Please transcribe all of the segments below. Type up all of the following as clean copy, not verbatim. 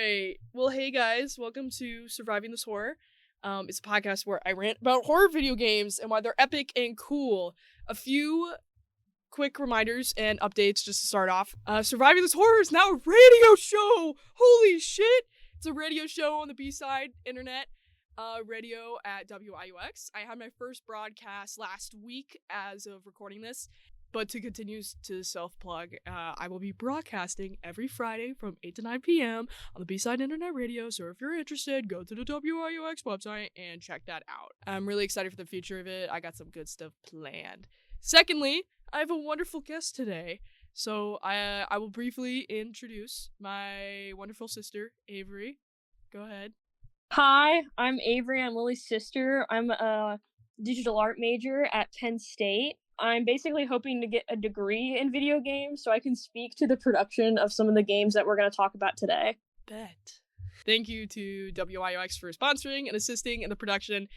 right. Well, hey guys, welcome to Surviving This Horror. It's a podcast where I rant about horror video games and why they're epic and cool. A few quick reminders and updates just to start off. Surviving This Horror is now a radio show! Holy shit! It's a radio show on the B-side internet. Radio at WIUX. I had my first broadcast last week as of recording this. But to continue to self-plug, I will be broadcasting every Friday from 8 to 9 p.m. on the B-Side Internet Radio, so if you're interested, go to the WIUX website and check that out. I'm really excited for the future of it. I got some good stuff planned. Secondly, I have a wonderful guest today, so I will briefly introduce my wonderful sister, Avery. Go ahead. Hi, I'm Avery. I'm Lily's sister. I'm a digital art major at Penn State. I'm basically hoping to get a degree in video games so I can speak to the production of some of the games that we're going to talk about today. Bet. Thank you to WIUX for sponsoring and assisting in the production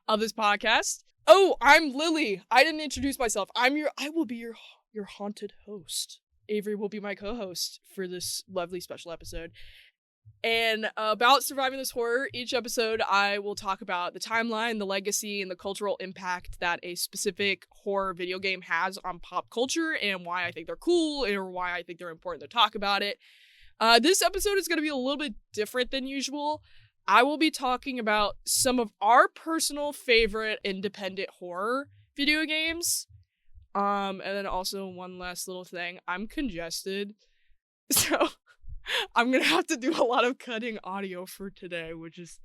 of this podcast. Oh, I'm Lily. I didn't introduce myself. I will be your haunted host. Avery will be my co-host for this lovely special episode. And about Surviving This Horror, each episode I will talk about the timeline, the legacy, and the cultural impact that a specific horror video game has on pop culture and why I think they're cool or why I think they're important to talk about it. This episode is going to be a little bit different than usual. I will be talking about some of our personal favorite independent horror video games. And then also one last little thing. I'm congested. So I'm going to have to do a lot of cutting audio for today, which is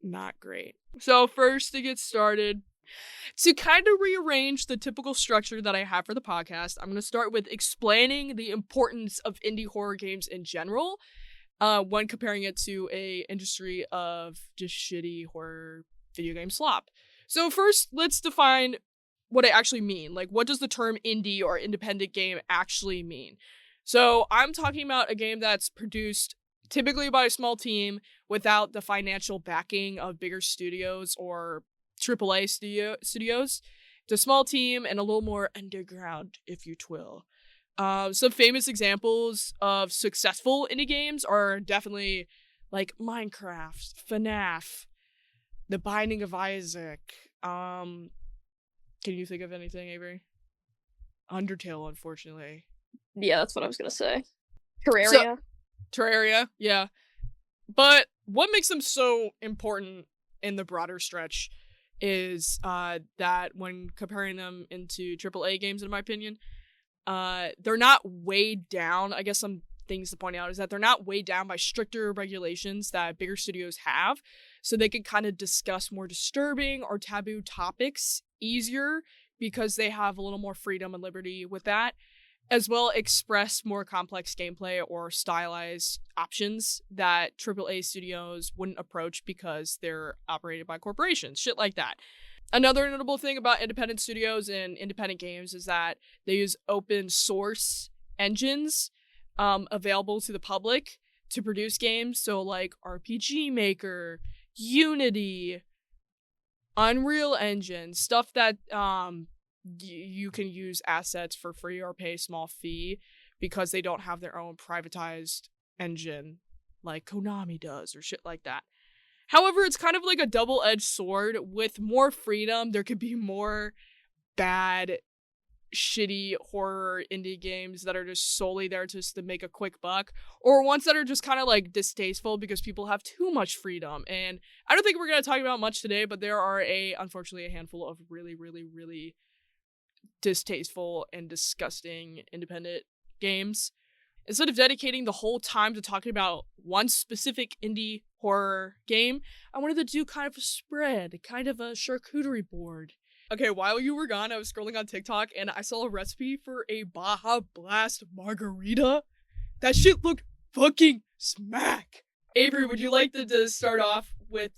not great. So first, to get started, to kind of rearrange the typical structure that I have for the podcast, I'm going to start with explaining the importance of indie horror games in general, when comparing it to a industry of just shitty horror video game slop. So first, let's define what I actually mean. Like, what does the term indie or independent game actually mean? So I'm talking about a game that's produced typically by a small team without the financial backing of bigger studios or AAA studios. It's a small team and a little more underground, if you twill. Some famous examples of successful indie games are definitely like Minecraft, FNAF, The Binding of Isaac. Can you think of anything, Avery? Undertale, unfortunately. Yeah, that's what I was going to say. Terraria. Terraria, yeah. But what makes them so important in the broader stretch is that when comparing them into AAA games, in my opinion, they're not weighed down. I guess some things to point out is that they're not weighed down by stricter regulations that bigger studios have, so they can kind of discuss more disturbing or taboo topics easier because they have a little more freedom and liberty with that, as well express more complex gameplay or stylized options that AAA studios wouldn't approach because they're operated by corporations, shit like that. Another notable thing about independent studios and independent games is that they use open source engines available to the public to produce games, so like RPG Maker, Unity, Unreal Engine, stuff that you can use assets for free or pay a small fee because they don't have their own privatized engine like Konami does or shit like that. However, it's kind of like a double-edged sword. With more freedom, there could be more bad, shitty horror indie games that are just solely there just to make a quick buck, or ones that are just kind of like distasteful because people have too much freedom. And I don't think we're going to talk about much today, but there are unfortunately a handful of really, really, really distasteful and disgusting independent games. Instead of dedicating the whole time to talking about one specific indie horror game, I wanted to do kind of a spread, kind of a charcuterie board. Okay, while you were gone, I was scrolling on TikTok and I saw a recipe for a Baja Blast margarita. That shit looked fucking smack. Avery, would you like to start off with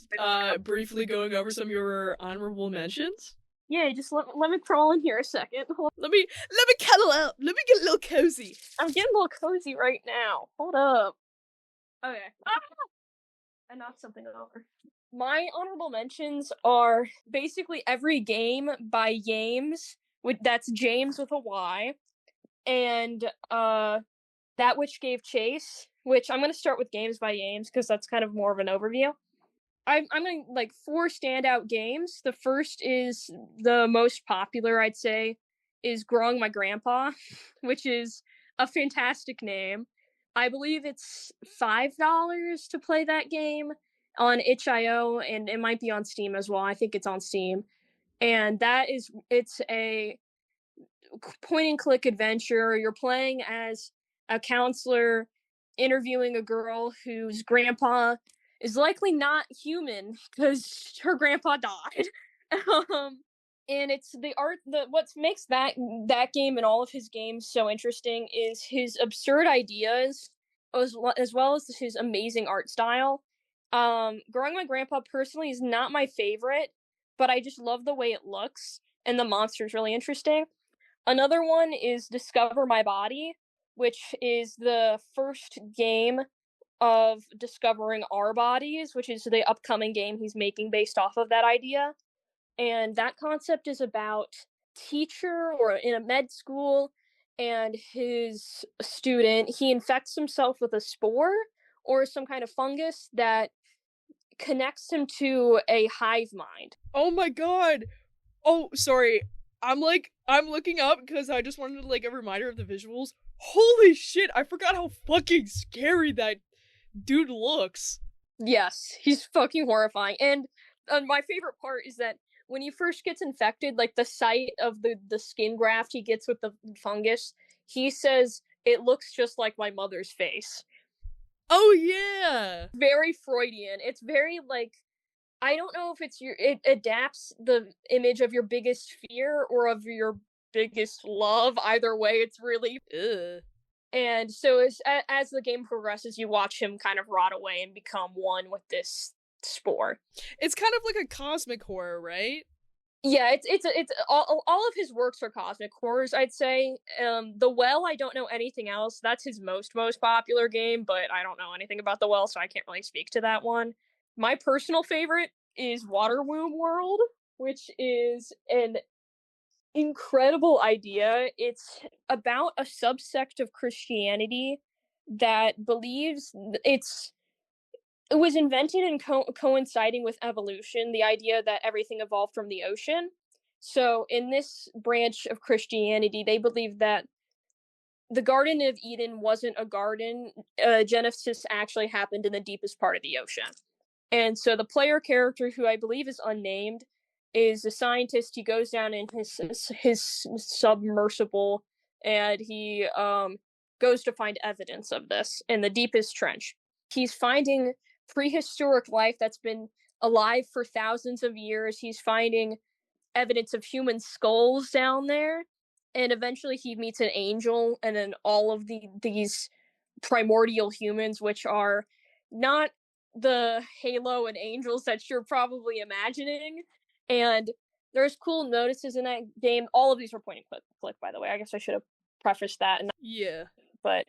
briefly going over some of your honorable mentions? Yeah, just let me crawl in here a second. Let me cuddle up. Let me get a little cozy. I'm getting a little cozy right now. Hold up. Okay. I knocked something over. My honorable mentions are basically every game by James, that's James with a Y, and That Which Gave Chase, which I'm going to start with Games by Games because that's kind of more of an overview. I'm going to like 4 standout games. The first is the most popular, I'd say, is Growing My Grandpa, which is a fantastic name. I believe it's $5 to play that game on itch.io, and it might be on Steam as well. I think it's on Steam. And it's a point and click adventure. You're playing as a counselor interviewing a girl whose grandpa is likely not human because her grandpa died. And it's the art. What makes that game and all of his games so interesting is his absurd ideas, as well as his amazing art style. Growing My Grandpa personally is not my favorite, but I just love the way it looks, and the monster's really interesting. Another one is Discover My Body, which is the first game of discovering our bodies, which is the upcoming game he's making based off of that idea. And that concept is about teacher or in a med school and his student. He infects himself with a spore or some kind of fungus that connects him to a hive mind. Oh my god. Oh, sorry. I'm looking up because I just wanted like a reminder of the visuals. Holy shit, I forgot how fucking scary that dude looks. Yes, he's fucking horrifying. And my favorite part is that when he first gets infected, like the sight of the skin graft he gets with the fungus, he says, "It looks just like my mother's face." Oh yeah. Very Freudian. It's very like, I don't know if it adapts the image of your biggest fear or of your biggest love. Either way, it's really Ugh. And so as the game progresses, you watch him kind of rot away and become one with this spore. It's kind of like a cosmic horror, right? Yeah, it's all of his works are cosmic horrors, I'd say. The Well, I don't know anything else. That's his most popular game, but I don't know anything about The Well, so I can't really speak to that one. My personal favorite is Water Womb World, which is an incredible idea. It's about a subsect of Christianity that believes it was invented and coinciding with evolution, the idea that everything evolved from the ocean. So in this branch of Christianity, they believe that the Garden of Eden wasn't a garden. Genesis actually happened in the deepest part of the ocean. And so the player character, who I believe is unnamed, is a scientist. He goes down in his submersible, and he goes to find evidence of this in the deepest trench. He's finding prehistoric life that's been alive for thousands of years. He's finding evidence of human skulls down there, and eventually he meets an angel, and then all of these primordial humans, which are not the Halo and Angels that you're probably imagining. And there's cool notices in that game. All of these were point and click, by the way. I guess I should have prefaced that. Yeah. But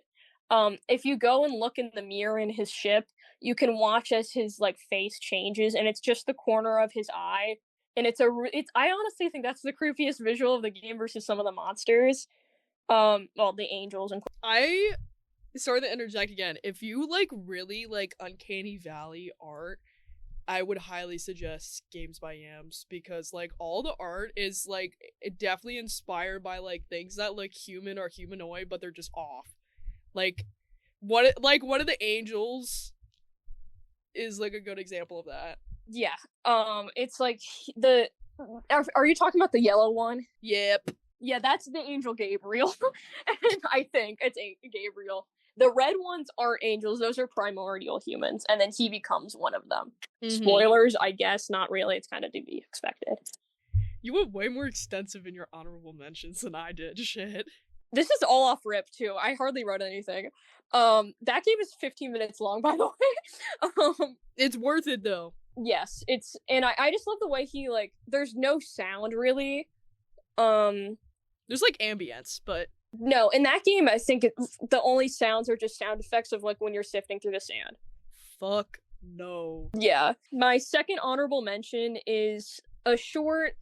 if you go and look in the mirror in his ship, you can watch as his like face changes, and it's just the corner of his eye. And I honestly think that's the creepiest visual of the game versus some of the monsters. The angels and sorry to interject again. If you like really like Uncanny Valley art, I would highly suggest Games by Yams, because like all the art is like definitely inspired by like things that look human or humanoid, but they're just off. Like one of the angels is like a good example of that. Yeah. It's like are you talking about the yellow one? Yep. Yeah, that's the angel Gabriel. And I think it's Gabriel. The red ones aren't angels, those are primordial humans, and then he becomes one of them. Mm-hmm. Spoilers, I guess, not really, it's kind of to be expected. You went way more extensive in your honorable mentions than I did, shit. This is all off rip, too. I hardly wrote anything. That game is 15 minutes long, by the way. It's worth it, though. Yes, and I just love the way he, like, there's no sound, really. There's, like, ambience, but... No, in that game, I think the only sounds are just sound effects of, like, when you're sifting through the sand. Fuck no. Yeah. My second honorable mention is a short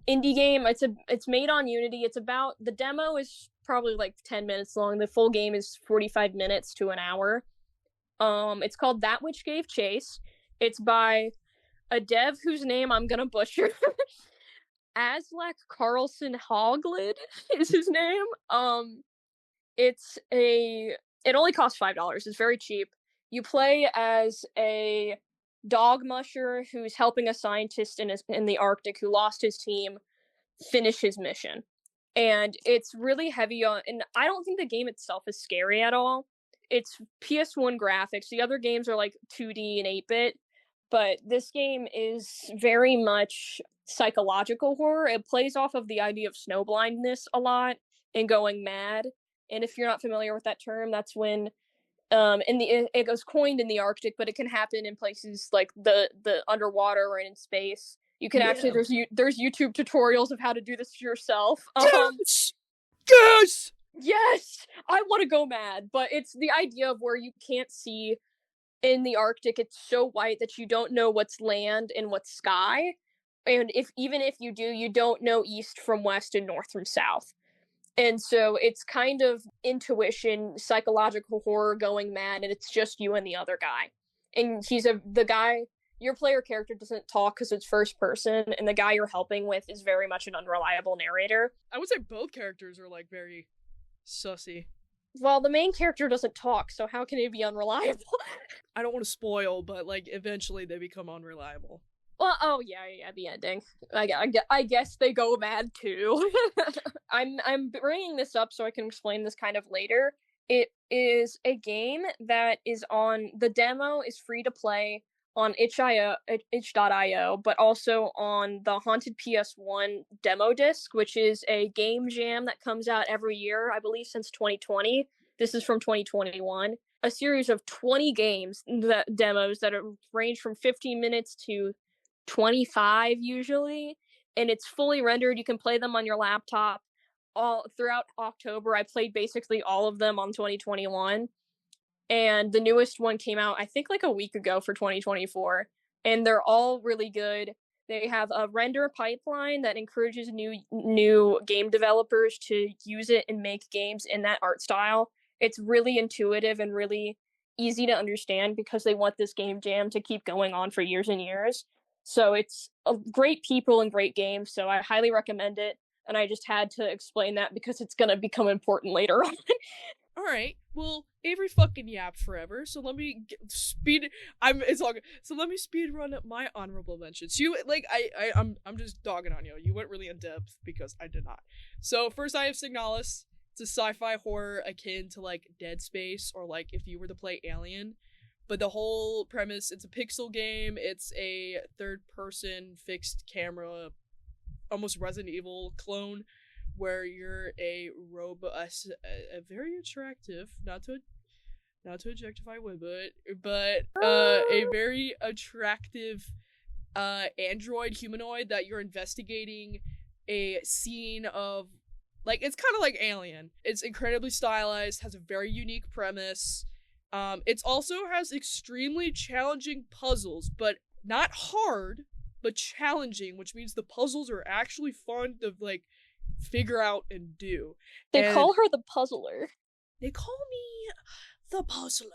indie game. It's made on Unity. The demo is probably, like, 10 minutes long. The full game is 45 minutes to an hour. It's called That Which Gave Chase. It's by a dev whose name I'm gonna butcher. Aslak Carlson Hoglid is his name. It's a it only costs $5. It's very cheap. You play as a dog musher who's helping a scientist in the Arctic who lost his team finish his mission. And it's really heavy on, and I don't think the game itself is scary at all. It's PS1 graphics. The other games are like 2D and 8-bit, but this game is very much psychological horror. It plays off of the idea of snowblindness a lot and going mad. And if you're not familiar with that term, that's when it was coined in the Arctic, but it can happen in places like the underwater or in space. You can actually there's YouTube tutorials of how to do this yourself. Yes! Yes! I want to go mad, but it's the idea of where you can't see in the Arctic. It's so white that you don't know what's land and what's sky. And even if you do, you don't know east from west and north from south. And so it's kind of intuition, psychological horror going mad, and it's just you and the other guy. And the guy, your player character doesn't talk because it's first person, and the guy you're helping with is very much an unreliable narrator. I would say both characters are like very sussy. Well, the main character doesn't talk, so how can he be unreliable? I don't want to spoil, but like eventually they become unreliable. Well, oh yeah, the ending. I guess they go mad too. I'm bringing this up so I can explain this kind of later. It is a game that is on the demo is free to play on itch.io, but also on the Haunted PS1 demo disc, which is a game jam that comes out every year, I believe since 2020. This is from 2021. A series of 20 demos that range from 15 minutes to 25 usually, and it's fully rendered. You can play them on your laptop all throughout October. I played basically all of them on 2021, and the newest one came out I think like a week ago for 2024, and they're all really good. They have a render pipeline that encourages new game developers to use it and make games in that art style. It's really intuitive and really easy to understand because they want this game jam to keep going on for years and years. So it's great people and great games, so I highly recommend it, and I just had to explain that because it's going to become important later on. Alright, well, Avery fucking yapped forever, so let me it's all good. So let me speed run up my honorable mentions. I'm just dogging on you. You went really in depth because I did not. So first I have Signalis. It's a sci-fi horror akin to like Dead Space or like if you were to play Alien. But the whole premise, it's a pixel game. It's a third-person fixed camera, almost Resident Evil clone, where you're a a very attractive, not to objectify women, but a very attractive android humanoid that you're investigating a scene of. Like, it's kind of like Alien. It's incredibly stylized, has a very unique premise. It also has extremely challenging puzzles, but not hard, but challenging, which means the puzzles are actually fun to, like, figure out and do. They call her the puzzler. They call me the puzzler.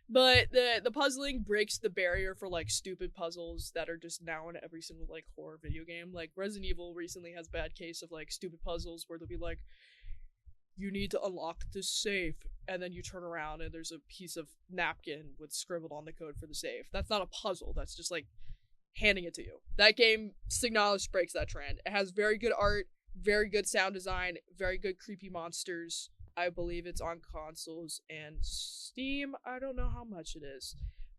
But the puzzling breaks the barrier for, like, stupid puzzles that are just now in every single, like, horror video game. Like, Resident Evil recently has a bad case of, like, stupid puzzles where they'll be like, you need to unlock this safe, and then you turn around and there's a piece of napkin with scribbled on the code for the safe. That's not a puzzle, that's just like handing it to you. That game, Signalis, breaks that trend. It has very good art, very good sound design, very good creepy monsters. I believe it's on consoles and Steam. I don't know how much it is.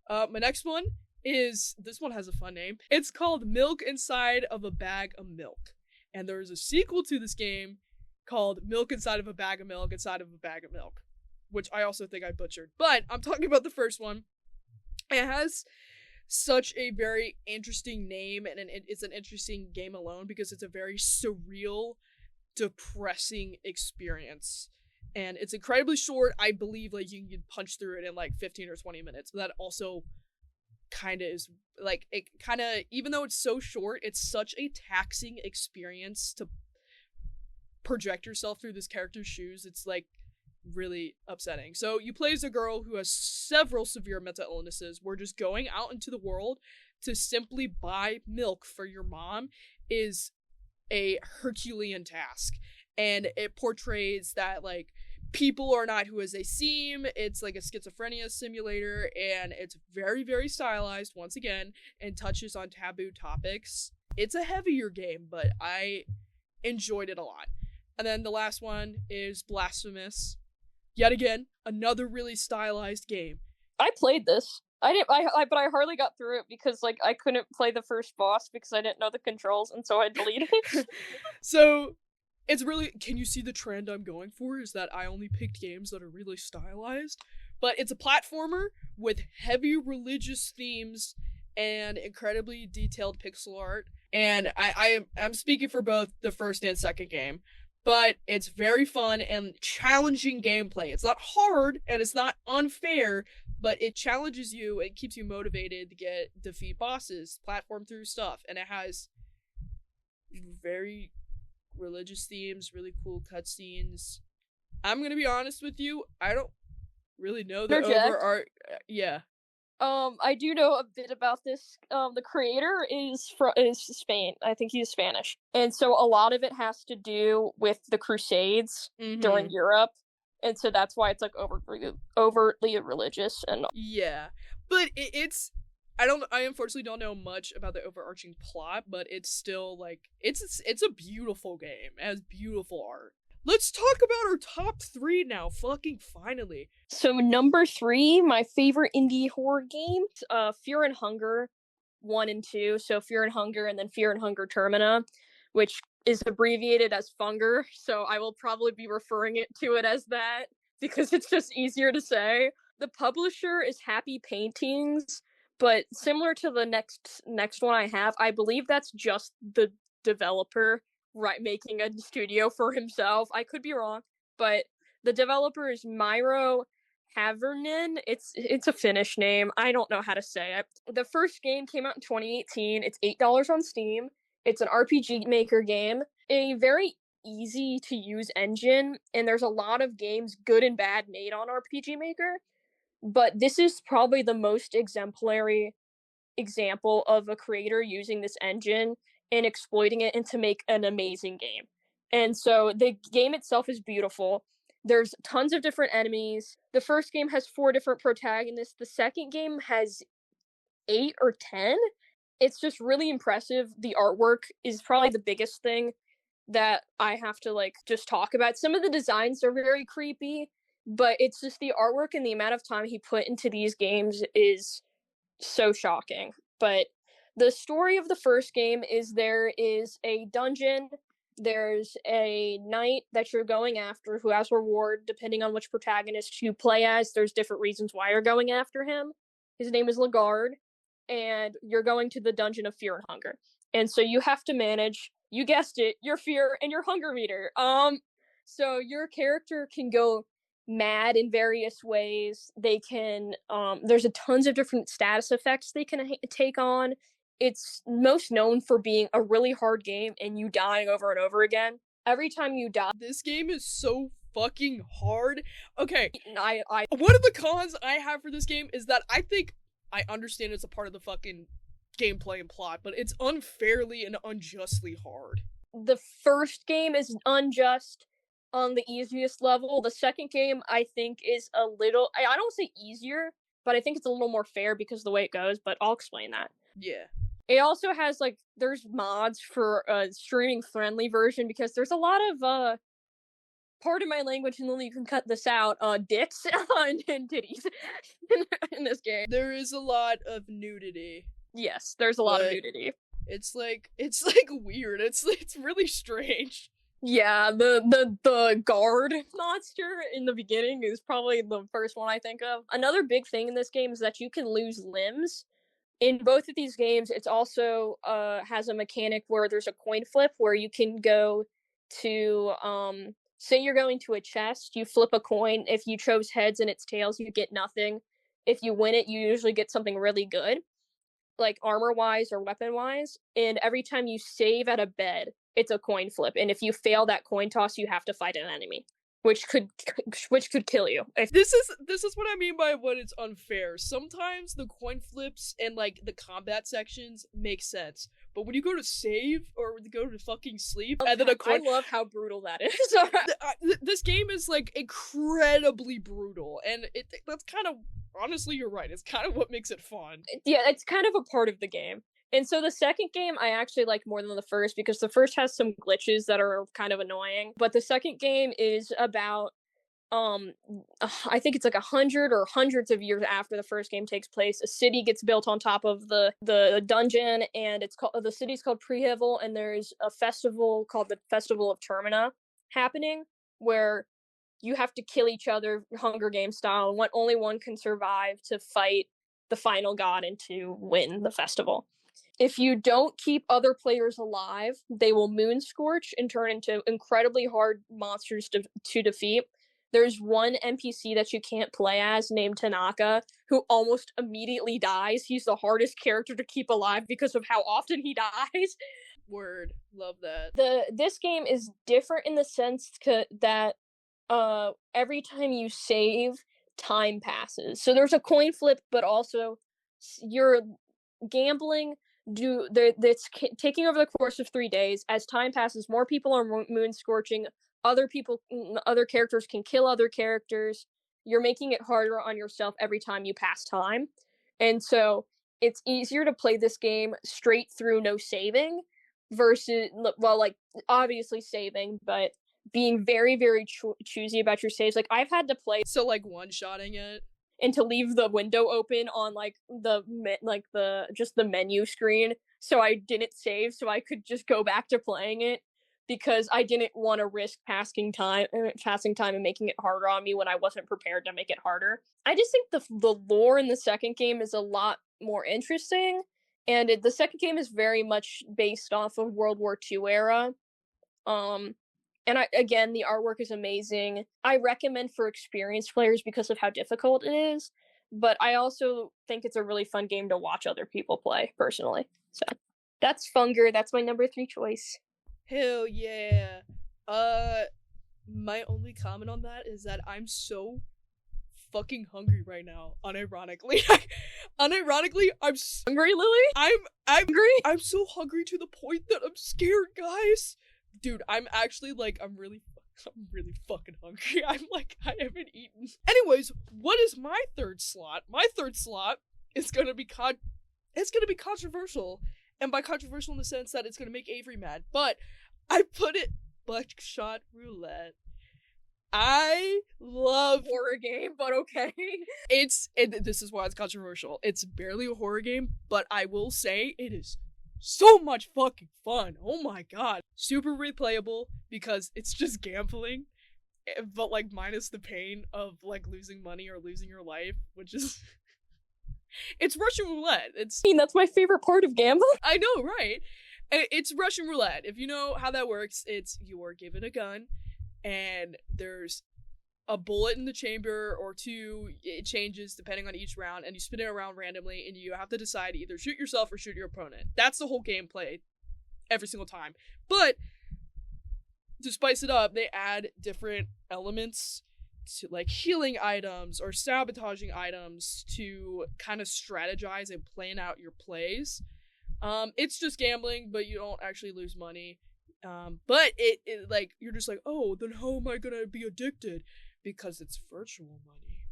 My next one is, this one has a fun name. It's called Milk Inside of a Bag of Milk. And there is a sequel to this game called Milk Inside of a Bag of Milk Inside of a Bag of Milk, which I also think I butchered. But I'm talking about the first one. It has such a very interesting name, and it's an interesting game alone because it's a very surreal, depressing experience. And it's incredibly short. I believe like you can punch through it in like 15 or 20 minutes. But that also kind of is like, it kind of, even though it's so short, it's such a taxing experience to project yourself through this character's shoes. It's like really upsetting. So you play as a girl who has several severe mental illnesses. We're just going out into the world to simply buy milk for your mom is a Herculean task. And it portrays that, like, people are not who as they seem. It's like a schizophrenia simulator, and it's very, very stylized, once again, and touches on taboo topics. It's a heavier game, but I enjoyed it a lot. And then the last one is Blasphemous. Yet again, another really stylized game. I played this. I didn't. But I hardly got through it because like I couldn't play the first boss because I didn't know the controls, and so I deleted it. So it's really, can you see the trend I'm going for? Is that I only picked games that are really stylized, but it's a platformer with heavy religious themes and incredibly detailed pixel art. And I'm speaking for both the first and second game. But it's very fun and challenging gameplay. It's not hard and it's not unfair, but it challenges you and keeps you motivated to defeat bosses, platform through stuff, and it has very religious themes, really cool cutscenes. I'm gonna be honest with you, I don't really know the overart. Yeah. I do know a bit about this. The creator is Spain. I think he's Spanish, and so a lot of it has to do with the Crusades during Europe, and so that's why it's like overtly religious and. Yeah, but it's. I unfortunately don't know much about the overarching plot, but it's still like it's a beautiful game. It has beautiful art. Let's talk about our top 3 now, fucking finally. So number 3, my favorite indie horror game, Fear and Hunger 1 and 2. So Fear and Hunger and then Fear and Hunger Termina, which is abbreviated as Funger. So I will probably be referring to it as that because it's just easier to say. The publisher is Happy Paintings, but similar to the next one I have, I believe that's just the developer making a studio for himself. I could be wrong, but the developer is Myro Havernen. It's a Finnish name. I don't know how to say it. The first game came out in 2018. It's $8 on Steam. It's an RPG Maker game. A very easy to use engine, and there's a lot of games, good and bad, made on RPG Maker. But this is probably the most exemplary example of a creator using this engine and exploiting it and to make an amazing game. And so the game itself is beautiful. There's tons of different enemies. The first game has 4 different protagonists. The second game has 8 or 10. It's just really impressive. The artwork is probably the biggest thing that I have to like just talk about. Some of the designs are very creepy, but it's just the artwork and the amount of time he put into these games is so shocking. But the story of the first game is there is a dungeon, there's a knight that you're going after who has reward depending on which protagonist you play as. There's different reasons why you're going after him. His name is Lagarde, and you're going to the Dungeon of Fear and Hunger. And so you have to manage, you guessed it, your fear and your hunger meter. So your character can go mad in various ways. They can there's a tons of different status effects they can take on. It's most known for being a really hard game and you dying over and over again. Every time you die, this game is so fucking hard. Okay, I one of the cons I have for this game is that I think I understand it's a part of the fucking gameplay and plot, but it's unfairly and unjustly hard. The first game is unjust on the easiest level. The second game, I think, is a little, I don't say easier, but I think it's a little more fair because of the way it goes, but I'll explain that. Yeah. It also has, like, there's mods for a streaming-friendly version because there's a lot of, pardon my language, and then you can cut this out, dicks and titties in this game. There is a lot of nudity. Yes, there's a lot of nudity. It's like weird. It's really strange. Yeah, the guard monster in the beginning is probably the first one I think of. Another big thing in this game is that you can lose limbs. In both of these games, it's also has a mechanic where there's a coin flip where you can go to, say you're going to a chest, you flip a coin. If you chose heads and it's tails, you get nothing. If you win it, you usually get something really good, like armor-wise or weapon-wise. And every time you save at a bed, it's a coin flip. And if you fail that coin toss, you have to fight an enemy. which could kill you. This is what I mean by when it's unfair. Sometimes the coin flips and like the combat sections make sense, but when you go to save or go to fucking sleep and then a coin, I love how brutal that is. this game is like incredibly brutal, and that's kind of, honestly, you're right. It's kind of what makes it fun. Yeah, it's kind of a part of the game. And so the second game I actually like more than the first because the first has some glitches that are kind of annoying. But the second game is about I think it's like 100 or hundreds of years after the first game takes place. A city gets built on top of the dungeon, and the city's called Prehevel, and there's a festival called the Festival of Termina happening where you have to kill each other Hunger Games style, and only one can survive to fight the final god and to win the festival. If you don't keep other players alive, they will moon scorch and turn into incredibly hard monsters to defeat. There's one NPC that you can't play as named Tanaka, who almost immediately dies. He's the hardest character to keep alive because of how often he dies. Word. Love that. This game is different in the sense that every time you save, time passes. So there's a coin flip, but also you're gambling. That's taking over the course of 3 days. As time passes, more people are moon scorching. Other characters can kill other characters. You're making it harder on yourself every time you pass time. And so it's easier to play this game straight through, no saving, versus, well, like, obviously saving, but being very, very choosy about your saves. Like, I've had to play... So, like, one-shotting it? And to leave the window open on like the menu screen, so I didn't save, so I could just go back to playing it because I didn't want to risk passing time and making it harder on me when I wasn't prepared to make it harder. I just think the lore in the second game is a lot more interesting, and the second game is very much based off of World War II era. And again, the artwork is amazing. I recommend for experienced players because of how difficult it is, but I also think it's a really fun game to watch other people play, personally. So, that's Funger. That's my number 3 choice. Hell yeah. My only comment on that is that I'm so fucking hungry right now, unironically. Unironically, I'm hungry, Lily? I'm hungry? I'm so hungry to the point that I'm scared, guys. Dude, I'm actually like, I'm really fucking hungry. I haven't eaten. Anyways, what is my third slot? My third slot is gonna be controversial. And by controversial in the sense that it's gonna make Avery mad. But I put it Buckshot Roulette. I love horror game, but okay. This is why it's controversial. It's barely a horror game, but I will say it is so much fucking fun. Oh my god. Super replayable because it's just gambling, but like minus the pain of like losing money or losing your life, which is it's Russian roulette. That's my favorite part of gambling. I know, right? It's Russian roulette. If you know how that works, it's you're given a gun and there's a bullet in the chamber or two. It changes depending on each round, and you spin it around randomly, and you have to decide to either shoot yourself or shoot your opponent. That's the whole gameplay every single time. But to spice it up, they add different elements to like healing items or sabotaging items to kind of strategize and plan out your plays. It's just gambling, but you don't actually lose money. But it like, you're just like, oh, then how am I gonna be addicted? Because it's virtual money.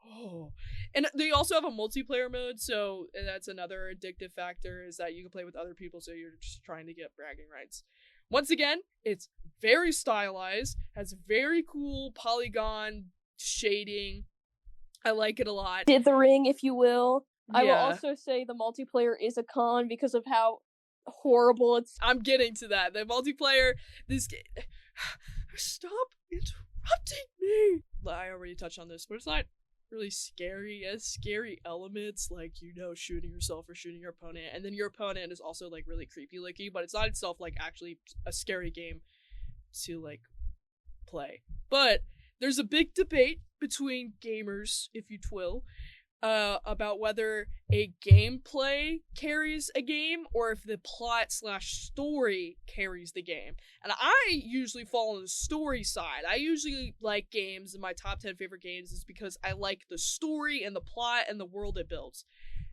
Oh. And they also have a multiplayer mode, so that's another addictive factor, is that you can play with other people, so you're just trying to get bragging rights. Once again, it's very stylized, has very cool polygon shading. I like it a lot. Dithering, if you will. Yeah. I will also say the multiplayer is a con because of how horrible it's... I'm getting to that. The multiplayer, this game... Stop interrupting me! I already touched on this, but it's not really scary. It has scary elements, like, you know, shooting yourself or shooting your opponent, and then your opponent is also, like, really creepy looking, but it's not itself, like, actually a scary game to, like, play. But there's a big debate between gamers, if you twill, about whether a gameplay carries a game or if the plot/story carries the game. And I usually fall on the story side. I usually like games, and my top 10 favorite games is because I like the story and the plot and the world it builds.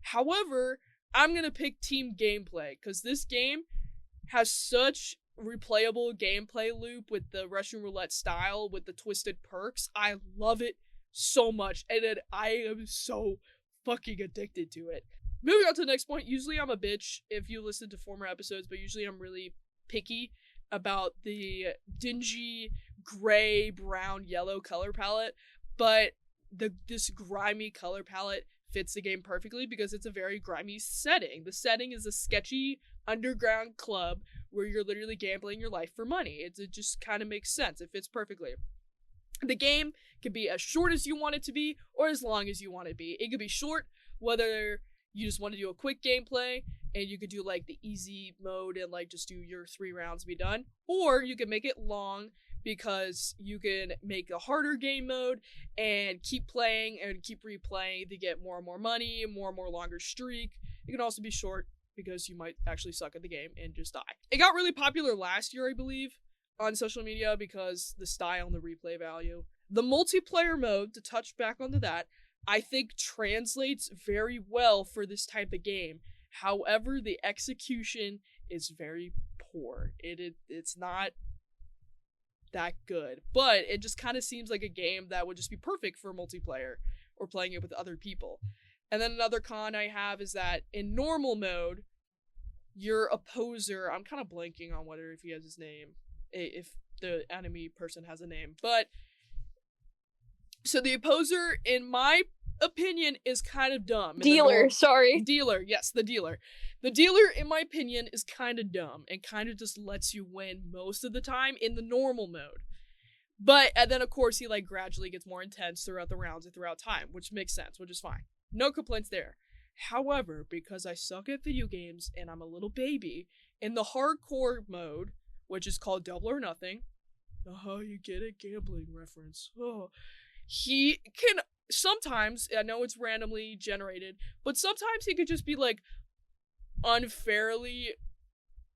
However, I'm gonna pick team gameplay because this game has such replayable gameplay loop with the Russian roulette style with the twisted perks. I love it so much, and I am so fucking addicted to it. Moving on to the next point, usually I'm a bitch if you listen to former episodes, but usually I'm really picky about the dingy gray, brown, yellow color palette, but this grimy color palette fits the game perfectly because it's a very grimy setting. The setting is a sketchy underground club where you're literally gambling your life for money. It just kind of makes sense. It fits perfectly. The game can be as short as you want it to be or as long as you want it to be. It could be short, whether you just want to do a quick gameplay and you could do like the easy mode and like just do your 3 rounds and be done. Or you can make it long because you can make a harder game mode and keep playing and keep replaying to get more and more money, more and more longer streak. It can also be short because you might actually suck at the game and just die. It got really popular last year, I believe, on social media because the style and the replay value. The multiplayer mode, to touch back onto that, I think translates very well for this type of game. However, the execution is very poor. It's not that good, but it just kind of seems like a game that would just be perfect for multiplayer or playing it with other people. And then another con I have is that in normal mode, your opposer, I'm kind of blanking on whether if he has his name, if the enemy person has a name, but so the opposer, in my opinion, is kind of dumb. Dealer, sorry. Dealer, yes, the dealer. The dealer, in my opinion, is kind of dumb and kind of just lets you win most of the time in the normal mode. But, and then of course he like gradually gets more intense throughout the rounds and throughout time, which makes sense, which is fine. No complaints there. However, because I suck at video games and I'm a little baby, in the hardcore mode, which is called Double or Nothing, you get a gambling reference. He can sometimes, I know it's randomly generated, but sometimes he could just be like unfairly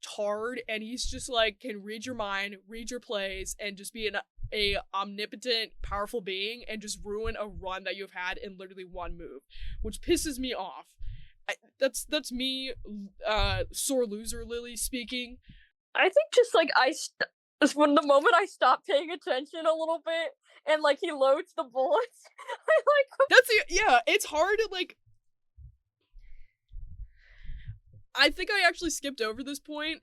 tarred, and he's just like can read your mind, read your plays, and just be a omnipotent, powerful being and just ruin a run that you've had in literally one move, which pisses me off. That's me, sore loser Lily speaking. I think just like when the moment I stopped paying attention a little bit and like he loads the bullets, I like it's hard to like. I think I actually skipped over this point.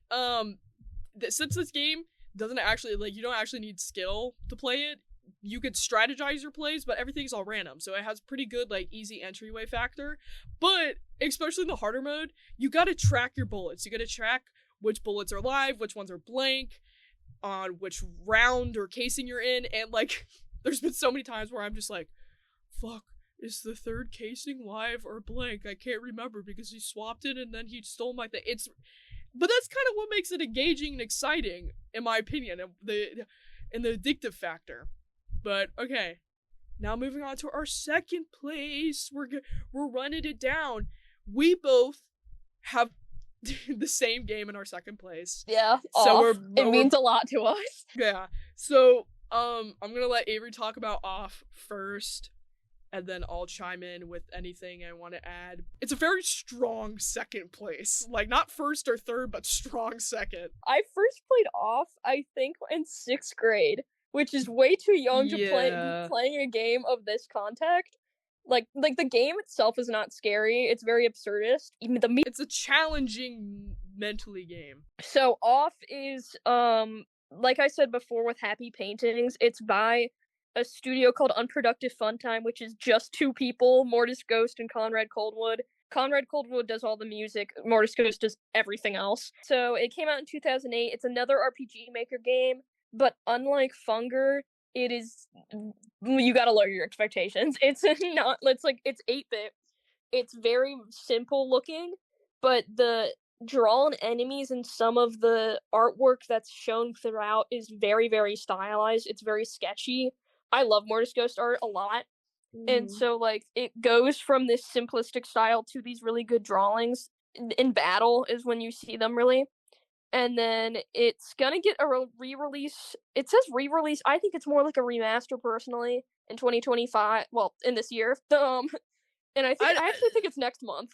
Since this game doesn't actually like you don't actually need skill to play it. You could strategize your plays, but everything's all random, so it has pretty good like easy entryway factor. But especially in the harder mode, you gotta track your bullets. You gotta track which bullets are live, which ones are blank, on which round or casing you're in, and like there's been so many times where I'm just like, fuck, is the third casing live or blank? I can't remember because he swapped it and then he stole my thing. But that's kind of what makes it engaging and exciting, in my opinion, and the addictive factor. But okay, now moving on to our second place, we're running it down. We both have the same game in our second place. Yeah, so it means a lot to us. Yeah. So I'm gonna let Avery talk about Off first, and then I'll chime in with anything I want to add. It's a very strong second place, like not first or third, but strong second. I first played Off, I think, in 6th grade, which is way too young to be playing a game of this context. Like the game itself is not scary. It's very absurdist. Even it's a challenging mentally game. So Off is like I said before with Happy Paintings, it's by a studio called Unproductive Funtime, which is just 2 people, Mortis Ghost and Conrad Coldwood. Conrad Coldwood does all the music, Mortis Ghost does everything else. So it came out in 2008. It's another RPG Maker game, but unlike Funger, it is, you gotta lower your expectations. It's 8-bit. It's very simple looking, but the drawn enemies and some of the artwork that's shown throughout is very, very stylized. It's very sketchy. I love Mortis Ghost art a lot. And so, like, it goes from this simplistic style to these really good drawings. In battle is when you see them, really. And then it's gonna get a re-release. It says re-release. I think it's more like a remaster, personally, in 2025. Well, in this year. And I actually think it's next month.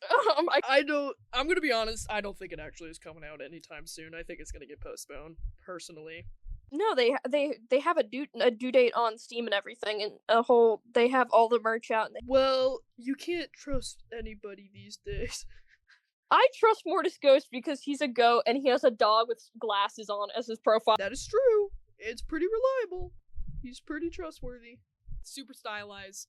I don't. I'm gonna be honest. I don't think it actually is coming out anytime soon. I think it's gonna get postponed. Personally. No, they have a due date on Steam and everything, and they have all the merch out. Well, you can't trust anybody these days. I trust Mortis Ghost because he's a goat and he has a dog with glasses on as his profile. That is true. It's pretty reliable. He's pretty trustworthy. Super stylized.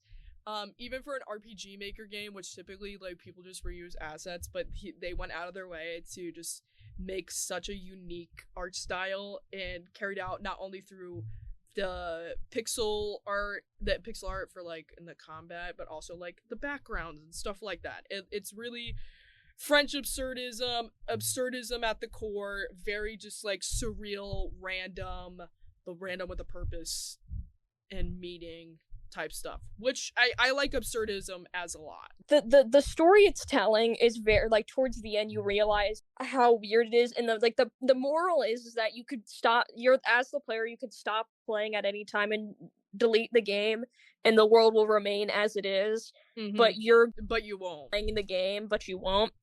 Even for an RPG Maker game, which typically, like, people just reuse assets, but they went out of their way to just make such a unique art style and carried out not only through the pixel art for, like, in the combat, but also, like, the backgrounds and stuff like that. It's really French absurdism at the core, very just, like, surreal, random, but random with a purpose and meaning type stuff, which I like absurdism as a lot. The story it's telling is very, like, towards the end you realize how weird it is, and the moral is that you could stop, as the player, you could stop playing at any time and delete the game and the world will remain as it is, but you won't playing the game, but you won't.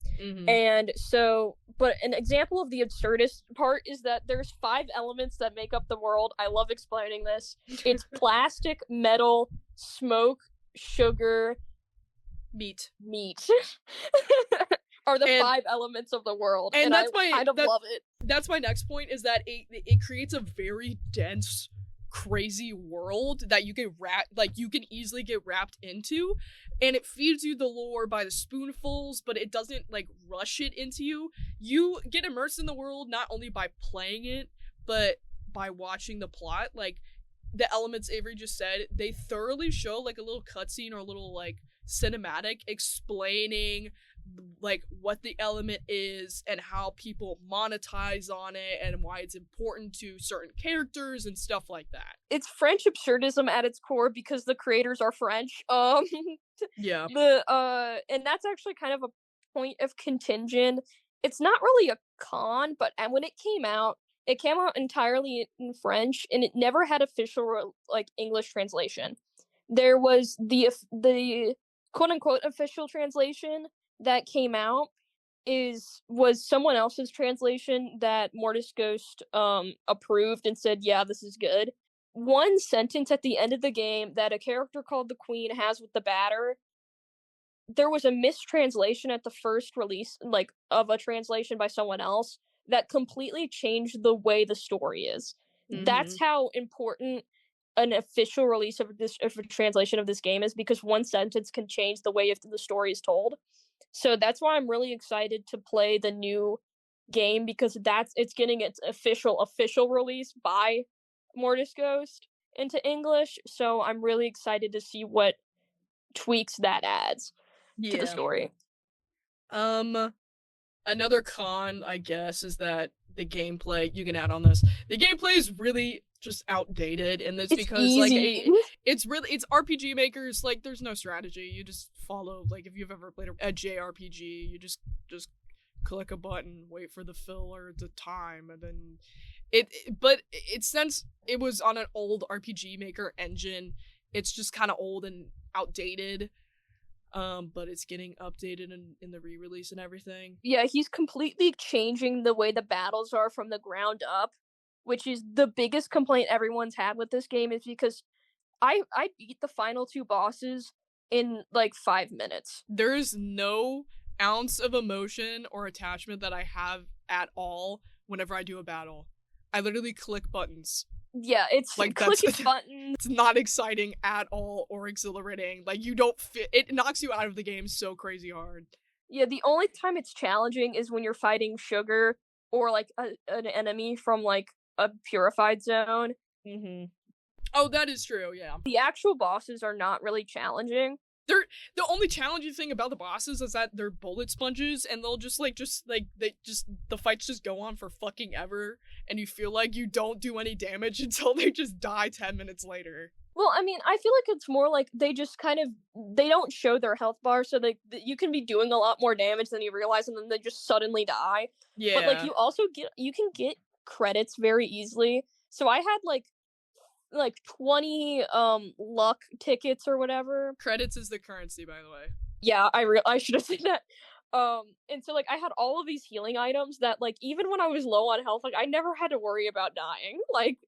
And so, but an example of the absurdist part is that there's 5 elements that make up the world. I love explaining this. It's plastic, metal, smoke, sugar, meat are the 5 elements of the world, and I kind of love it. That's my next point, is that it creates a very dense, crazy world that you can easily get wrapped into, and it feeds you the lore by the spoonfuls, but it doesn't, like, rush it into you. You get immersed in the world not only by playing it, but by watching the plot. Like, the elements Avery just said, they thoroughly show, like, a little cutscene or a little, like, cinematic explaining, like, what the element is and how people monetize on it and why it's important to certain characters and stuff like that. It's French absurdism at its core because the creators are French. Yeah. And that's actually kind of a point of contention. It's not really a con, but when it came out entirely in French, and it never had official, like, English translation. There was the quote unquote official translation that came out was someone else's translation that Mortis Ghost approved and said, yeah, this is good. One sentence at the end of the game that a character called the Queen has with the batter, there was a mistranslation at the first release, like, of a translation by someone else that completely changed the way the story is. That's how important an official release of a translation of this game is, because one sentence can change the way the story is told. So that's why I'm really excited to play the new game, because it's getting its official release by Mortis Ghost into English. So I'm really excited to see what tweaks that adds to the story. Another con, I guess, is that the gameplay, you can add on this, the gameplay is really just outdated in this, because easy. Like it's RPG Makers, like, there's no strategy. You just follow, like, if you've ever played a JRPG, you just click a button, wait for the filler to time, and then but since it was on an old RPG Maker engine, it's just kind of old and outdated. But it's getting updated in the re-release and everything. Yeah, he's completely changing the way the battles are from the ground up, which is the biggest complaint everyone's had with this game, is because I beat the final 2 bosses in, like, 5 minutes. There's no ounce of emotion or attachment that I have at all whenever I do a battle. I literally click buttons. Yeah, it's like clicking buttons. It's not exciting at all or exhilarating. Like, you don't fit. It knocks you out of the game so crazy hard. Yeah, the only time it's challenging is when you're fighting Sugar or, like, an enemy from, like, a purified zone. Oh, that is true. Yeah. The actual bosses are not really challenging. The only challenging thing about the bosses is that they're bullet sponges, and they'll the fights just go on for fucking ever, and you feel like you don't do any damage until they just die 10 minutes later. Well, I mean, I feel like it's more like they just kind of they don't show their health bar, so you can be doing a lot more damage than you realize, and then they just suddenly die. But like Yeah. you can get credits very easily. So I had like 20 luck tickets or whatever. Credits is the currency, by the way. Yeah, I should have said that. And so like I had all of these healing items that like even when I was low on health, like I never had to worry about dying. Like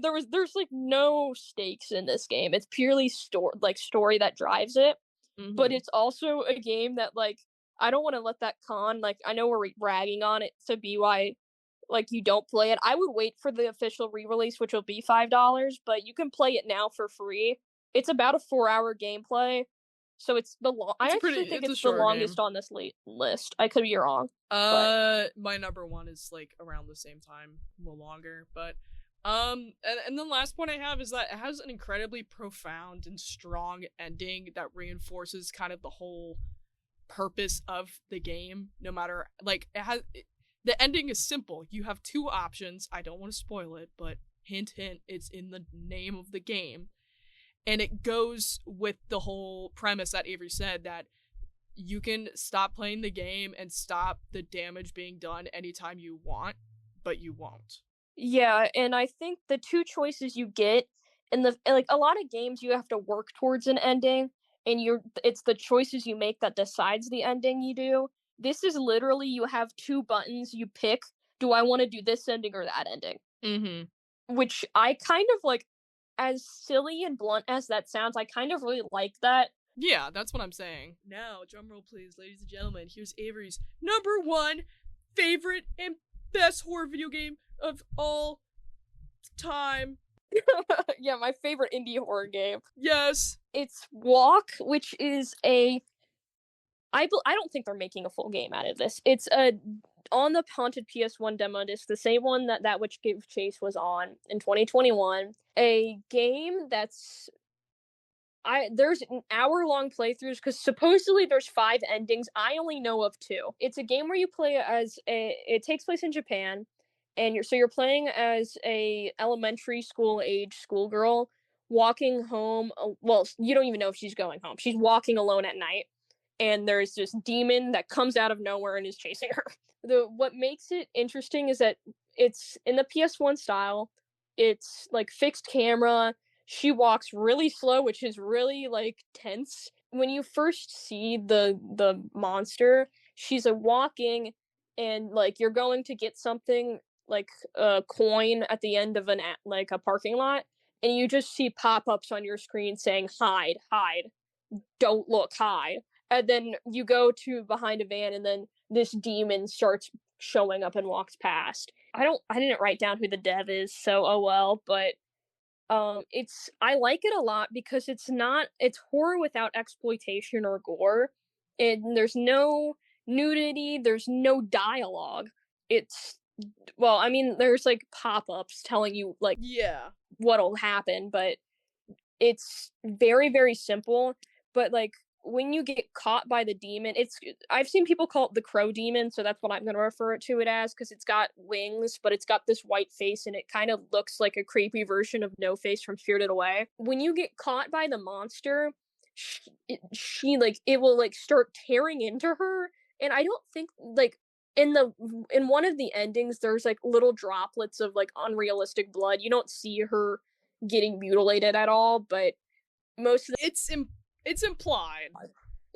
there's like no stakes in this game. It's purely story that drives it. But Hmm. it's also a game that like I don't want to let that con like I know we're ragging on it to be why like you don't play it. I would wait for the official re-release, which will be $5, but you can play it now for free. It's about a 4-hour gameplay, so it's the long. I actually think It's a it's the short longest game. on this list. I could be wrong, but My number one is like around the same time, a little longer, but and the last point I have is that it has an incredibly profound and strong ending that reinforces kind of the whole purpose of the game. No matter like the ending is simple. You have two options. I don't want to spoil it, but hint hint, it's in the name of the game. And it goes with the whole premise that Avery said that you can stop playing the game and stop the damage being done anytime you want, but you won't. yeah, and I think the two choices you get in the like a lot of games you have to work towards an ending, and it's the choices you make that decides the ending you do. This is literally you have two buttons you pick. Do I want to do this ending or that ending? Mm-hmm. Which I kind of like, as silly and blunt as that sounds, I kind of really like that. Yeah, that's what I'm saying. Now, drumroll please, ladies and gentlemen. Here's Avery's number one favorite and best horror video game of all time. Yeah, my favorite indie horror game. Yes. It's Walk, which is a I don't think they're making a full game out of this. It's a on the haunted PS1 demo disc, the same one that Which Give Chase was on in 2021. A game that's there's an hour long playthroughs because supposedly there's 5 endings. I only know of 2. It's a game where you play as it takes place in Japan, and you're playing as a elementary school age schoolgirl walking home. Well, you don't even know if she's going home. She's walking alone at night, and there's this demon that comes out of nowhere and is chasing her. The What makes it interesting is that it's in the PS1 style. It's like fixed camera. She walks really slow, which is really like tense. When you first see the monster, she's a walking, and like you're going to get something like a coin at the end of like a parking lot, and you just see pop-ups on your screen saying hide, hide, don't look, hide. And then you go to behind a van, and then this demon starts showing up and walks past. I didn't write down who the dev is, so oh well, but it's I like it a lot because it's horror without exploitation or gore, and there's no nudity, there's no dialogue. It's well, I mean, there's like pop-ups telling you like Yeah. what'll happen, but it's very, very simple. But like when you get caught by the demon, I've seen people call it the crow demon, so that's what I'm gonna refer to it as because it's got wings, but it's got this white face and it kind of looks like a creepy version of No Face from Spirited Away. When you get caught by the monster, she like it will like start tearing into her, and I don't think like in one of the endings there's like little droplets of like unrealistic blood. You don't see her getting mutilated at all, but most of It's implied. the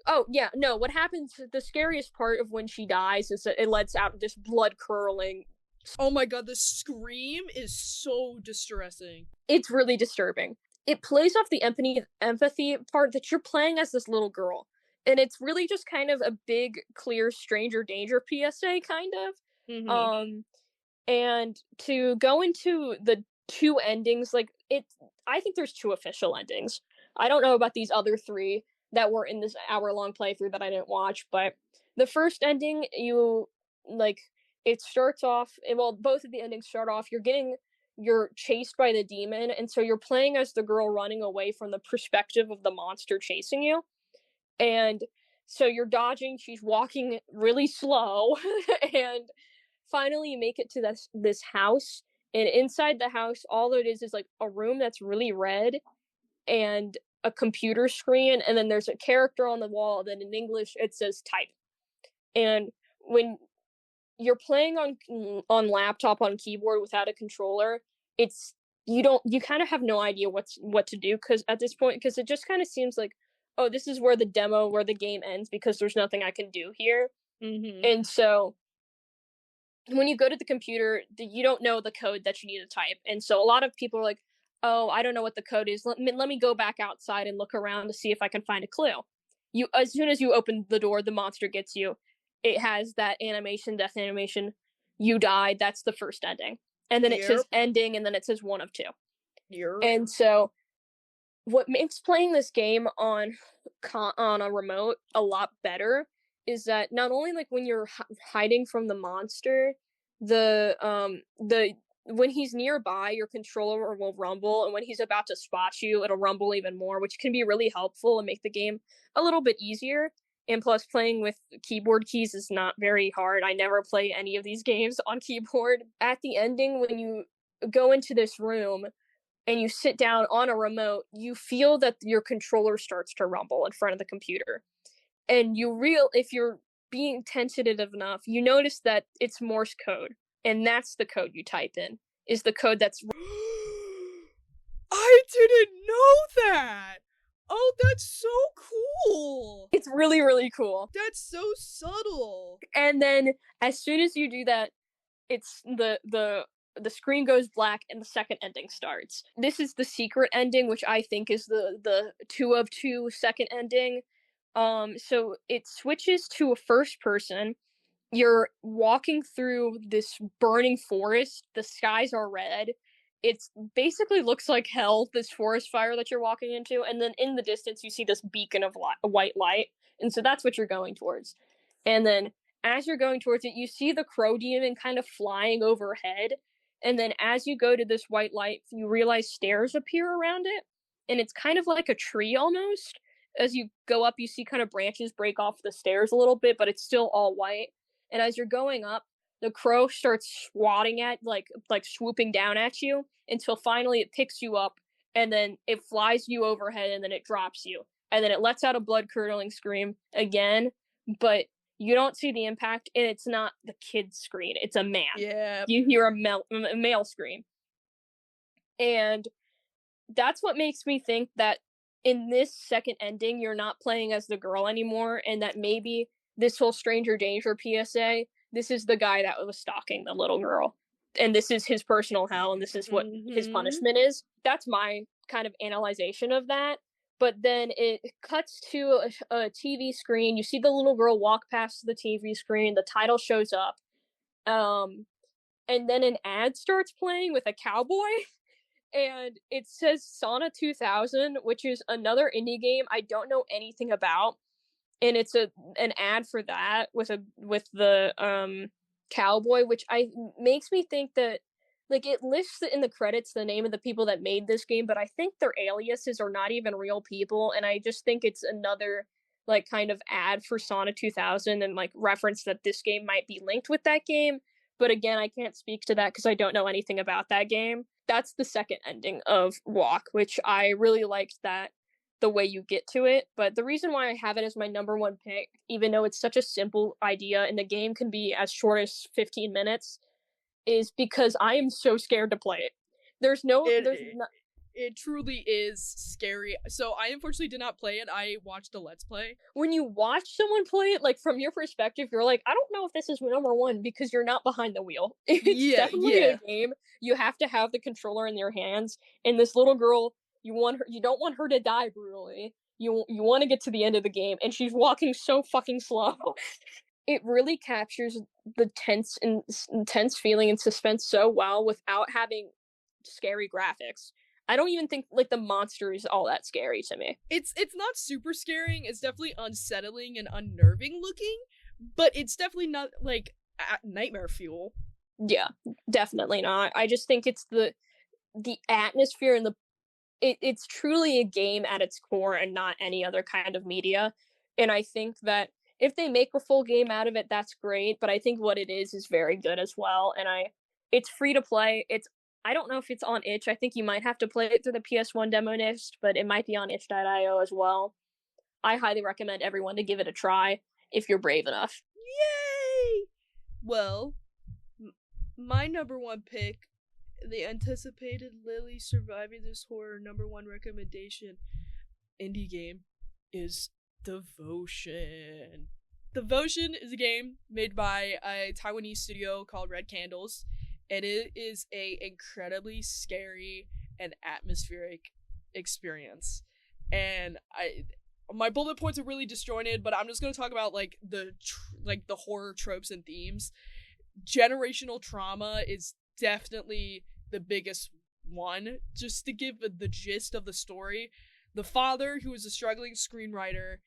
oh yeah, no, what happens the scariest part of when she dies is that it lets out this blood curdling. Oh my god, the scream is so distressing. It's really disturbing. It plays off the empathy part that you're playing as this little girl, and it's really just kind of a big clear stranger danger PSA kind of. Mm-hmm. And to go into the 2 endings, like it I think there's 2 official endings. I don't know about these other 3 that were in this hour long playthrough that I didn't watch, but the first ending, you like it starts off well, both of the endings start off, you're chased by the demon, and so you're playing as the girl running away from the perspective of the monster chasing you. And so you're dodging, she's walking really slow, and finally you make it to this house, and inside the house all it is like a room that's really red, and a computer screen, and then there's a character on the wall, then in English it says type. And when you're playing on laptop on keyboard without a controller, it's you kind of have no idea what to do because at this point because it just kind of seems like, oh, this is where the game ends because there's nothing I can do here. Mm-hmm. And so when you go to the computer, you don't know the code that you need to type. And so a lot of people are like, oh, I don't know what the code is. Let me go back outside and look around to see if I can find a clue. As soon as you open the door, the monster gets you. It has that animation, death animation. You died. That's the first ending. And then it says ending, and then it says one of two. And so what makes playing this game on a remote a lot better is that not only like when you're hiding from the monster, the when he's nearby, your controller will rumble, and when he's about to spot you, it'll rumble even more, which can be really helpful and make the game a little bit easier. And plus, playing with keyboard keys is not very hard. I never play any of these games on keyboard. At the ending, when you go into this room and you sit down on a remote, you feel that your controller starts to rumble in front of the computer. And if you're being tentative enough, you notice that it's Morse code. And that's the code you type in, is the code that's... I didn't know that! Oh, that's so cool! It's really, really cool. That's so subtle! And then, as soon as you do that, it's the screen goes black and the second ending starts. This is the secret ending, which I think is the 2 of 2 second ending. So it switches to a first person. You're walking through this burning forest. The skies are red. It's basically looks like hell, this forest fire that you're walking into. And then in the distance, you see this beacon of white light. And so that's what you're going towards. And then as you're going towards it, you see the crow demon kind of flying overhead. And then as you go to this white light, you realize stairs appear around it. And it's kind of like a tree almost. As you go up, you see kind of branches break off the stairs a little bit, but it's still all white. And as you're going up, the crow starts swatting at, like swooping down at you until finally it picks you up, and then it flies you overhead, and then it drops you. And then it lets out a blood-curdling scream again, but you don't see the impact, and it's not the kid's scream. It's a man. Yeah. You hear a male scream. And that's what makes me think that in this second ending, you're not playing as the girl anymore, and that maybe this whole stranger danger PSA, this is the guy that was stalking the little girl. And this is his personal hell, and this is what his punishment is. That's my kind of analyzation of that. But then it cuts to a TV screen. You see the little girl walk past the TV screen. The title shows up. And then an ad starts playing with a cowboy. And it says Sauna 2000, which is another indie game I don't know anything about. And it's an ad for that with the cowboy, which makes me think that, like, it lists in the credits the name of the people that made this game, but I think their aliases are not even real people, and I just think it's another, like, kind of ad for Sauna 2000 and, like, reference that this game might be linked with that game. But again, I can't speak to that because I don't know anything about that game. That's the second ending of Walk, which I really liked that, the way you get to it. But the reason why I have it as my number one pick, even though it's such a simple idea and the game can be as short as 15 minutes, is because I am so scared to play it. It truly is scary. So I unfortunately did not play it. I watched a Let's Play. When you watch someone play it, like, from your perspective, you're like, I don't know if this is number one because you're not behind the wheel. It's definitely a game. You have to have the controller in your hands. And this little girl, you don't want her to die brutally. You want to get to the end of the game, and she's walking so fucking slow. It really captures the intense feeling and suspense so well without having scary graphics. I don't even think, like, the monster is all that scary to me. It's not super scaring. It's definitely unsettling and unnerving looking, but it's definitely not, like, nightmare fuel. Yeah, definitely not. I just think it's the atmosphere and it's truly a game at its core and not any other kind of media. And I think that if they make a full game out of it, that's great. But I think what it is very good as well. And it's free to play. It's I don't know if it's on itch. I think you might have to play it through the PS1 demo disc, but it might be on itch.io as well. I highly recommend everyone to give it a try if you're brave enough. Yay! Well, my number one pick, the anticipated Lily surviving this horror number one recommendation indie game, is Devotion. Devotion is a game made by a Taiwanese studio called Red Candles, and it is a incredibly scary and atmospheric experience. And my bullet points are really disjointed, but I'm just going to talk about like the horror tropes and themes. Generational trauma is definitely the biggest one. Just to give the gist of the story, the father, who is a struggling screenwriter,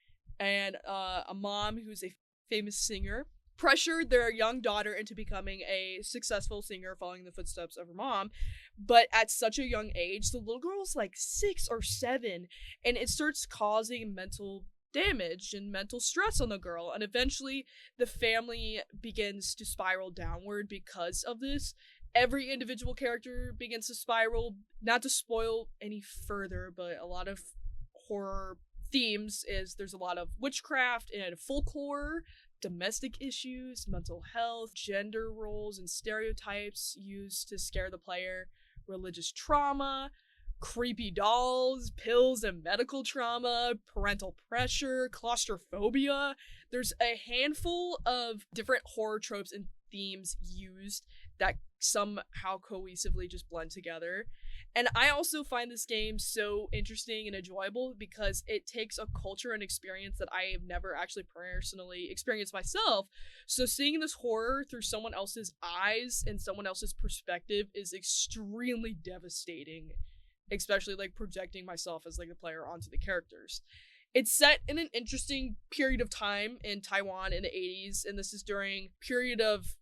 and a mom who's a famous singer, pressured their young daughter into becoming a successful singer following the footsteps of her mom. But at such a young age, the little girl's like 6 or 7, and it starts causing mental damage and mental stress on the girl, and eventually the family begins to spiral downward because of this. Every individual character begins to spiral. Not to spoil any further, but a lot of horror themes is there's a lot of witchcraft and folklore, domestic issues, mental health, gender roles and stereotypes used to scare the player, religious trauma, creepy dolls, pills and medical trauma, parental pressure, claustrophobia. There's a handful of different horror tropes and themes used that somehow cohesively just blend together. And I also find this game so interesting and enjoyable because it takes a culture and experience that I have never actually personally experienced myself. So seeing this horror through someone else's eyes and someone else's perspective is extremely devastating, especially like projecting myself as like the player onto the characters. It's set in an interesting period of time in Taiwan in the 80s, and this is during a period of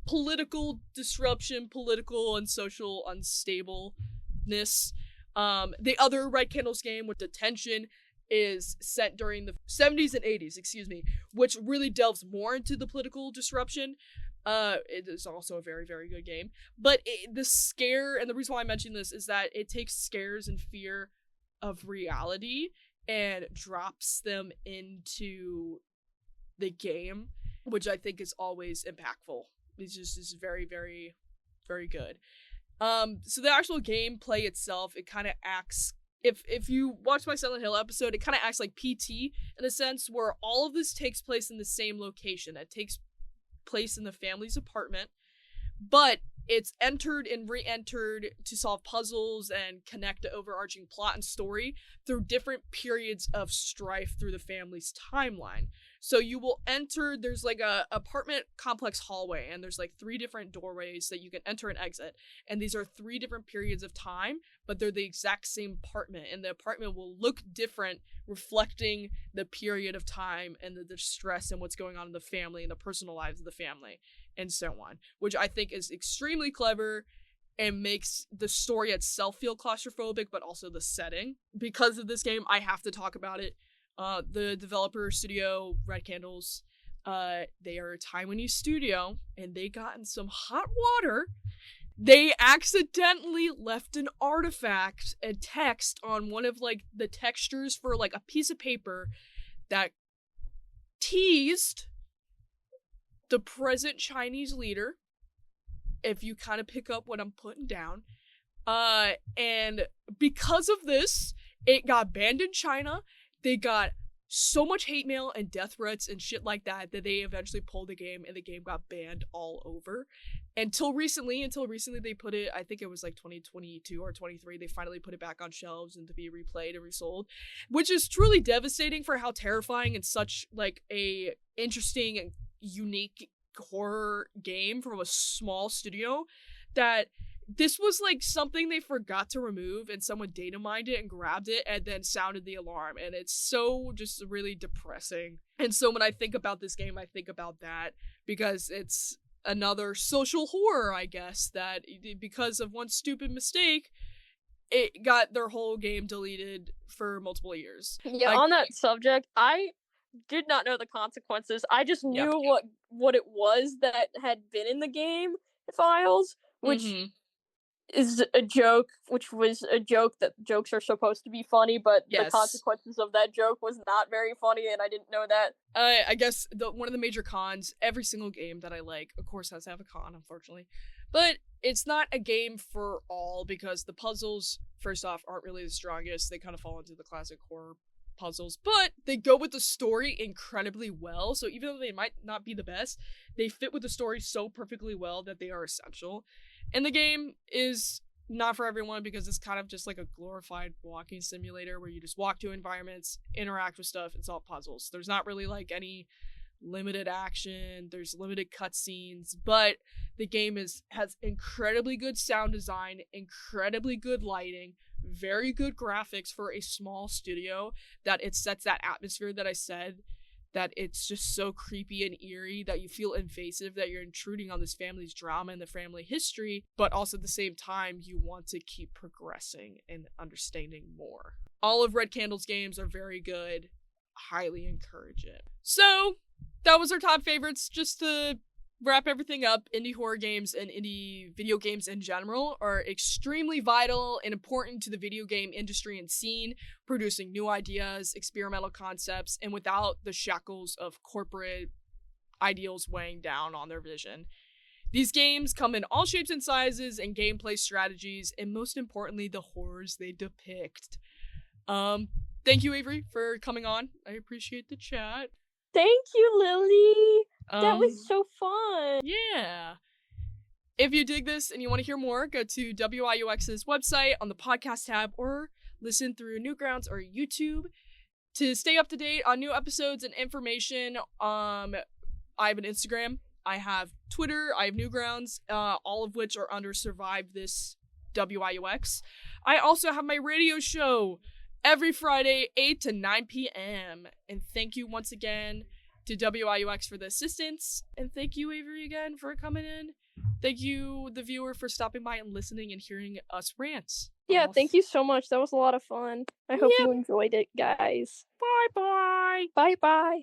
political disruption, political and social unstableness. The other Red Candles game with Detention is set during the 70s and 80s, which really delves more into the political disruption. It is also a very, very good game. But the scare, and the reason why I mention this is that it takes scares and fear of reality and drops them into the game, which I think is always impactful. It's just very, very, very good. So the actual gameplay itself, it kind of acts, if you watch my Silent Hill episode, it kind of acts like PT in a sense where all of this takes place in the same location. It takes place in the family's apartment, but it's entered and re-entered to solve puzzles and connect the overarching plot and story through different periods of strife through the family's timeline. So you will enter, there's like a apartment complex hallway, and there's like 3 different doorways that you can enter and exit. And these are 3 different periods of time, but they're the exact same apartment. And the apartment will look different, reflecting the period of time and the distress and what's going on in the family and the personal lives of the family and so on. Which I think is extremely clever and makes the story itself feel claustrophobic, but also the setting. Because of this game, I have to talk about it. The developer studio, Red Candles, they are a Taiwanese studio, and they got in some hot water. They accidentally left an artifact, a text on one of like the textures for like a piece of paper that teased the present Chinese leader, if you kind of pick up what I'm putting down. And because of this, it got banned in China. They got so much hate mail and death threats and shit like that they eventually pulled the game, and the game got banned all over. Until recently they put it, I think it was like 2022 or 23, they finally put it back on shelves and to be replayed and resold, which is truly devastating for how terrifying and such like a interesting and unique horror game from a small studio that this was like something they forgot to remove, and someone data mined it and grabbed it and then sounded the alarm, and it's so just really depressing. And so when I think about this game, I think about that, because it's another social horror, I guess, that because of one stupid mistake, it got their whole game deleted for multiple years. Yeah, on that subject, I did not know the consequences. I just knew what it was that had been in the game files, which is a joke, which was a joke that jokes are supposed to be funny, but the Yes. consequences of that joke was not very funny, and I didn't know that. I guess one of the major cons, every single game that I like, of course, has to have a con, unfortunately. But it's not a game for all because the puzzles, first off, aren't really the strongest. They kind of fall into the classic horror puzzles, but they go with the story incredibly well. So even though they might not be the best, they fit with the story so perfectly well that they are essential. And the game is not for everyone because it's kind of just like a glorified walking simulator where you just walk to environments, interact with stuff, and solve puzzles. There's not really like any limited action, there's limited cutscenes, but the game has incredibly good sound design, incredibly good lighting, very good graphics for a small studio, that it sets that atmosphere that I said, that it's just so creepy and eerie that you feel invasive, that you're intruding on this family's drama and the family history, but also at the same time, you want to keep progressing and understanding more. All of Red Candle's games are very good. Highly encourage it. So, that was our top favorites. Just to wrap everything up, indie horror games and indie video games in general are extremely vital and important to the video game industry and scene, producing new ideas, experimental concepts, and without the shackles of corporate ideals weighing down on their vision. These games come in all shapes and sizes and gameplay strategies, and most importantly, the horrors they depict. Thank you, Avery, for coming on. I appreciate the chat. Thank you, Lily! That was so fun! Yeah. If you dig this and you want to hear more, go to WIUX's website on the podcast tab or listen through Newgrounds or YouTube. To stay up to date on new episodes and information, I have an Instagram, I have Twitter, I have Newgrounds, all of which are under Survive This WIUX. I also have my radio show every Friday, 8 to 9 p.m. And thank you once again to WIUX for the assistance. And thank you, Avery, again for coming in. Thank you, the viewer, for stopping by and listening and hearing us rant. Yeah, thank you so much. That was a lot of fun. I hope you enjoyed it, guys. Bye-bye. Bye-bye.